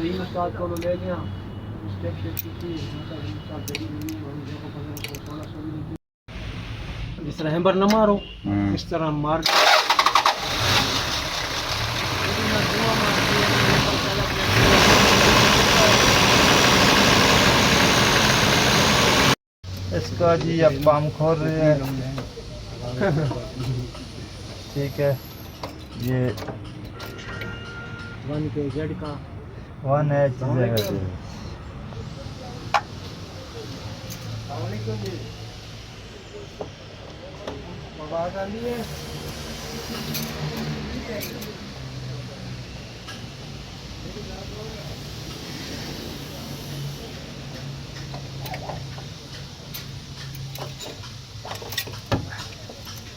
तीन उस्ताद को ले लिया स्टेप की जिस तरह हैम्बर न मारो इस तरह मार इसका जी अब पाम खोल रहे हैं। ठीक है, ये 1KZ का 1H है। आवाज आ रही है।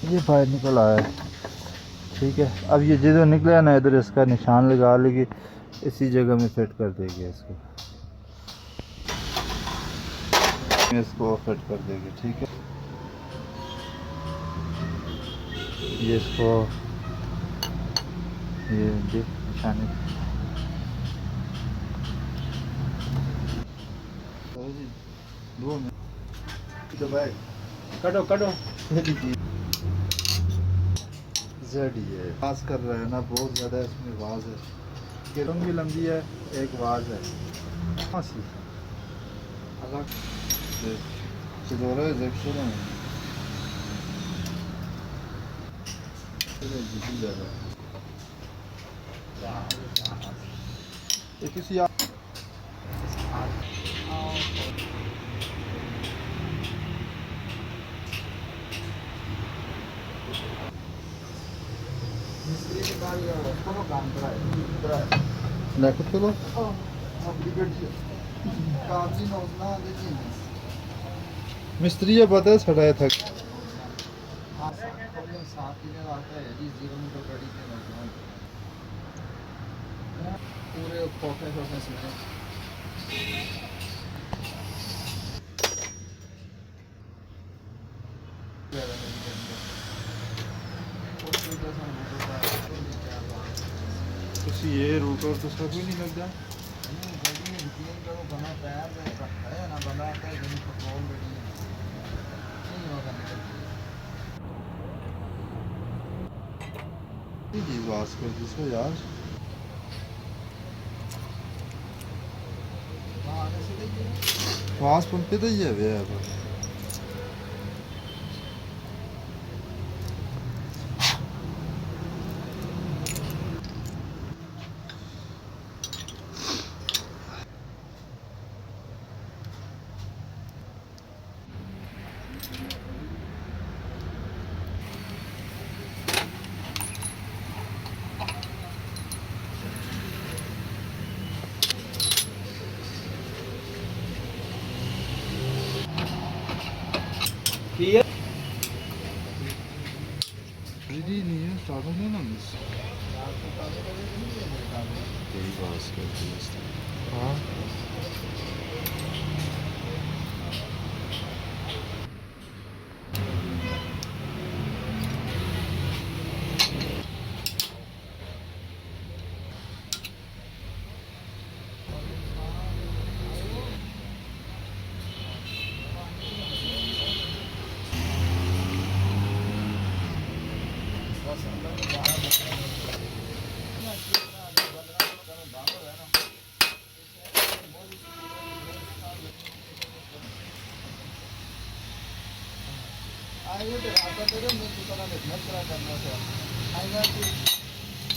ये फायर निकल आया है। ठीक है, अब ये जिधर निकला ना इधर इसका निशान लगा लेगी, इसी जगह में फिट कर देगी इसको। इसको फिट कर देगी। ठीक है, ये इसको ये देख निशानी कटो कटो जेड ये पास कर रहा है ना, बहुत ज़्यादा इसमें आवाज़ है। किरण भी लंबी है, एक आवाज़ है। हाँ सी अलग ये किसी मिस्त्री ये पता है छड़ाया था। पूरे खोखे खोखे से ये रूटर तो सब ही नहीं लगता। जी बात कर जिसको यार आवाज पंपे तो ही है वे ये रेडी नहीं है, स्टार्ट होने ना मिस यही बात करती है। हाँ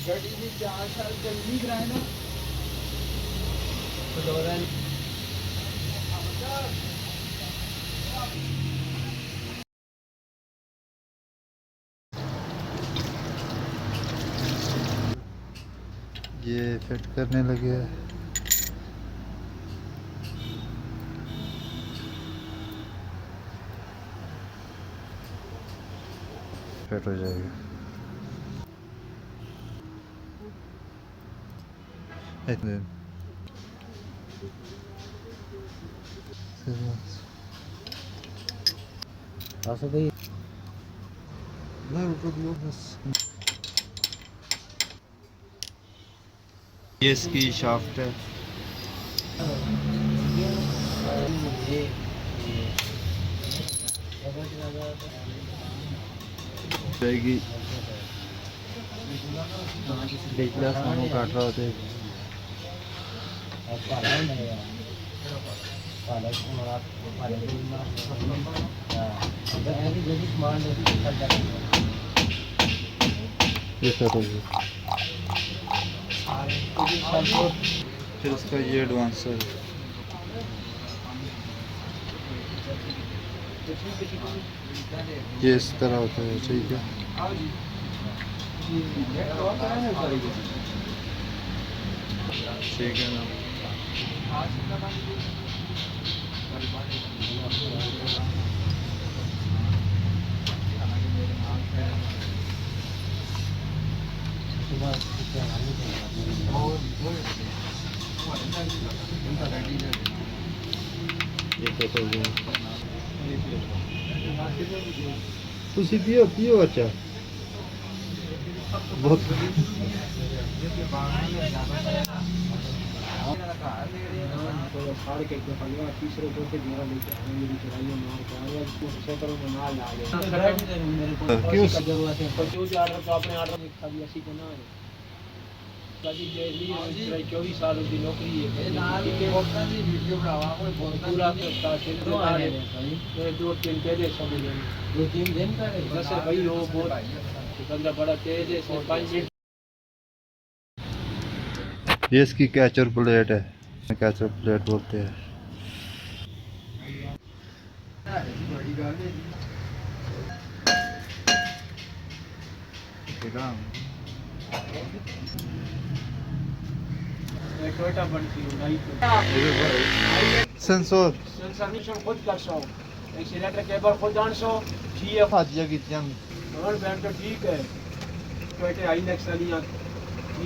गाड़ी में 4 साल जल्दी कराए ना तो दौरान ये फिट करने लगे हैं। फिट हो जाएगा। ये इसकी शाफ्ट है। जाएगी देखना सामू काट रहा होते ये सब हो गया। फिर इसका ये एडवांस है। ये इस तरह होता है, ठीक है। ठीक है ना। तुसी पियो पियो अच्छा बहुत क्यों 24 साल की नौकरी है दो तीन पहले समझ दो तीन दिन जैसे भाई हो बहुत बंदा बड़ा तेज है 5 मिनट। ये इसकी कैचर प्लेट है, कैचर प्लेट बोलते हैं। टोयोटा बनती है सेंसर सेंसर खुद कर सो एक्सीलेटर केबल खुद आन सो ठीक हाजिया की जंग और बैंड तो ठीक है टोयोटा आईनेक्स वालियां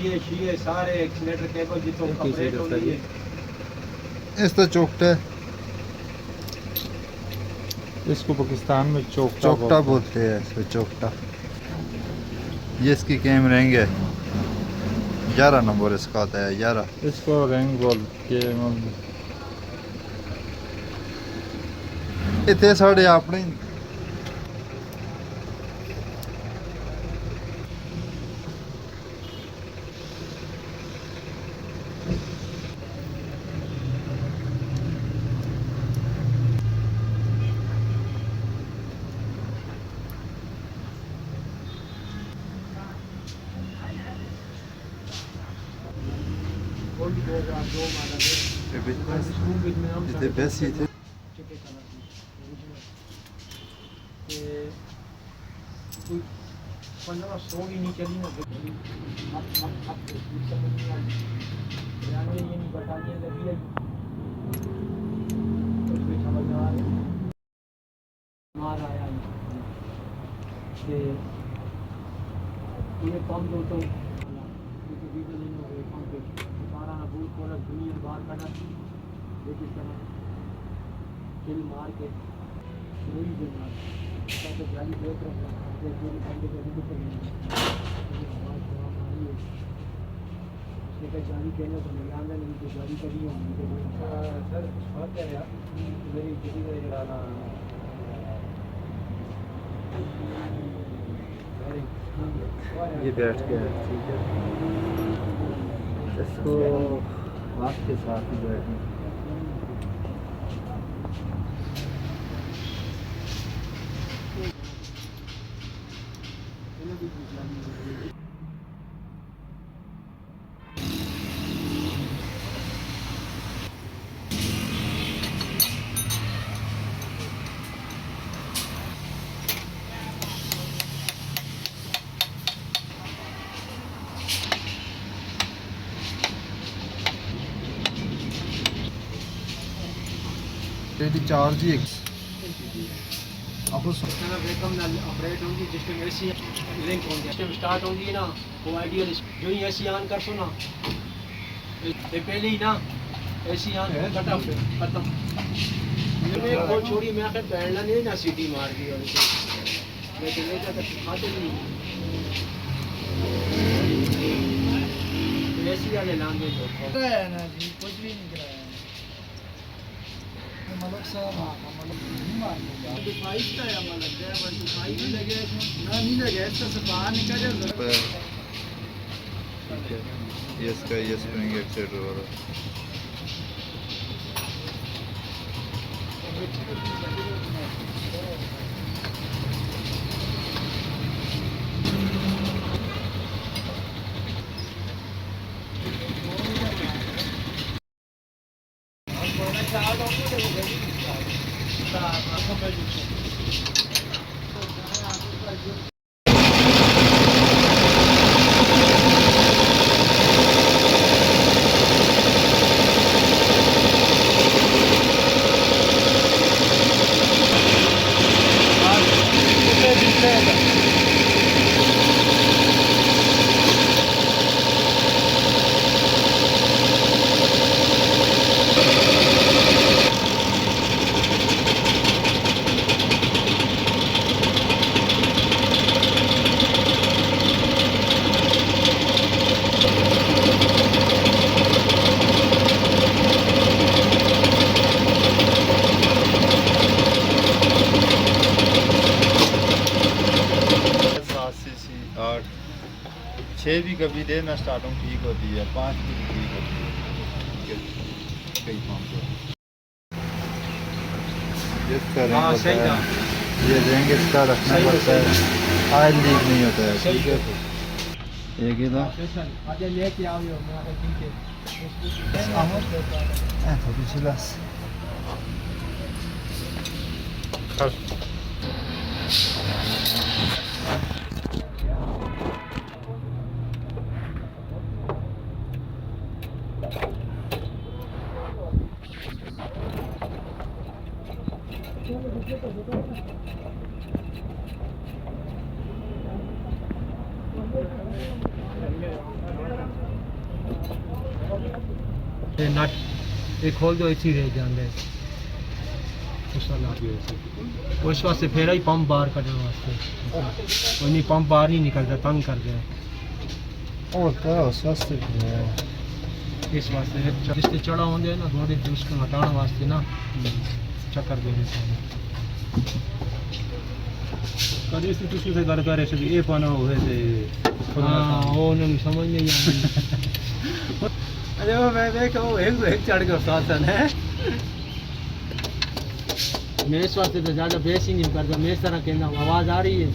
ये शीए सारे एक्सीलेटर केबल जितो कंप्लीट होती है। इस तो चोकटा है, इसको पाकिस्तान में चोकटा बोलते हैं इसको चोकटा। ये इसकी कैम रेंग है 11 नंबर इसका आता है 11। इसको रंग बोल के इतने साढ़े अपने जितने बेस्ट ही थे। कोई 1500 भी नहीं चली ना ये नहीं बताइए लगी है कुछ भी समझ में आ रहा है मार आया कि ये कम दो तो वीडियो नहीं हो गए कम पे सारा ना भूल पूरा दुनिया बाहर कटा देखिए तरह किल मार के वही देना तो गाली देख रहे हैं जो बंदे को वीडियो पर उसने गाड़ी कहने को मिलान नहीं तो गाड़ी करी होगी सर बहुत कह रहे आप मेरी किसी का चलाना ये बैठ गया है, ठीक है। इसको हाथ के साथ ही बैठना। तेरी चार्ज ही आपको वेलकम ना ऑपरेट होंगी सिस्टम एसी लिंक होंगे सिस्टम स्टार्ट होंगी ना वो आइडियल जो ही एसी ऑन कर सो ना ये पहले ही ना एसी ऑन कटा खत्म मैं को छोड़ी मैं आखिर बैठना नहीं ना सीटी मार दी और लेकिन ये तक खाते नहीं एसी वाले लांगे जो है ना जी कुछ भी नहीं कराया मलक साहब नहीं मार का है मतलब है बस दिखाई भी लगे ना नहीं लगे इसका से बाहर निकल जाए ये इसका ये स्प्रिंग एक्सेट हो रहा है। आठ 6 भी कभी देना स्टार्टिंग ठीक होती है, 5 भी ठीक होती है कई पंप हाँ सही था ये रेंग इसका रखना सही है, पड़ता है, ऑयल लीक नहीं होता है। सही ठीक है एक ही था आगे लेके आओ यो मैं ठीक है थोड़ी सी बस ये नट ये खोल दो इसी रह जाने उस वास्ते फिर ही पंप बाहर कढ़ने वास्ते उन्हीं पंप बाहर नहीं निकलता तंग कर दे होता है सस्ते इस वास्ते जिससे चढ़ा होंगे ना थोड़े उसको हटाने वास्ते ना चक्कर दे देते हैं कभी इसी किसी से गल करे से ये पाना हुए थे हाँ वो उन्हें समझ नहीं आई अरे वो मैं देखा वो एक चढ़ के साथ है मैं इस वास्ते तो ज़्यादा बेस ही नहीं करता मैं इस तरह कहना आवाज़ आ रही है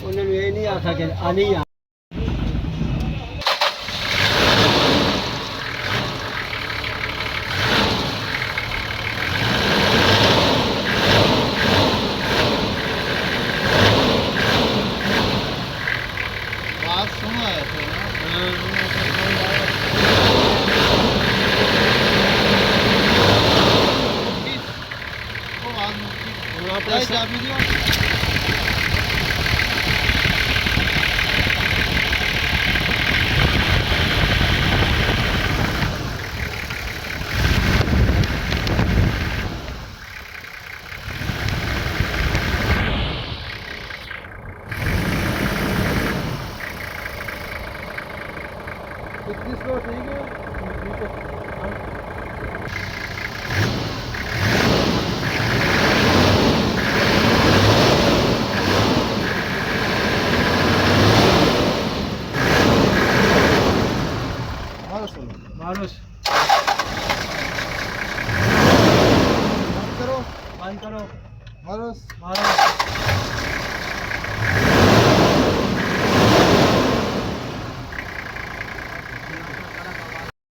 उन्होंने ये नहीं आखा कि आ नहीं आ बात सुना है फिर चाबी दियो कितनी स्लो ठीक है मारो करो बंद करो मारो मारो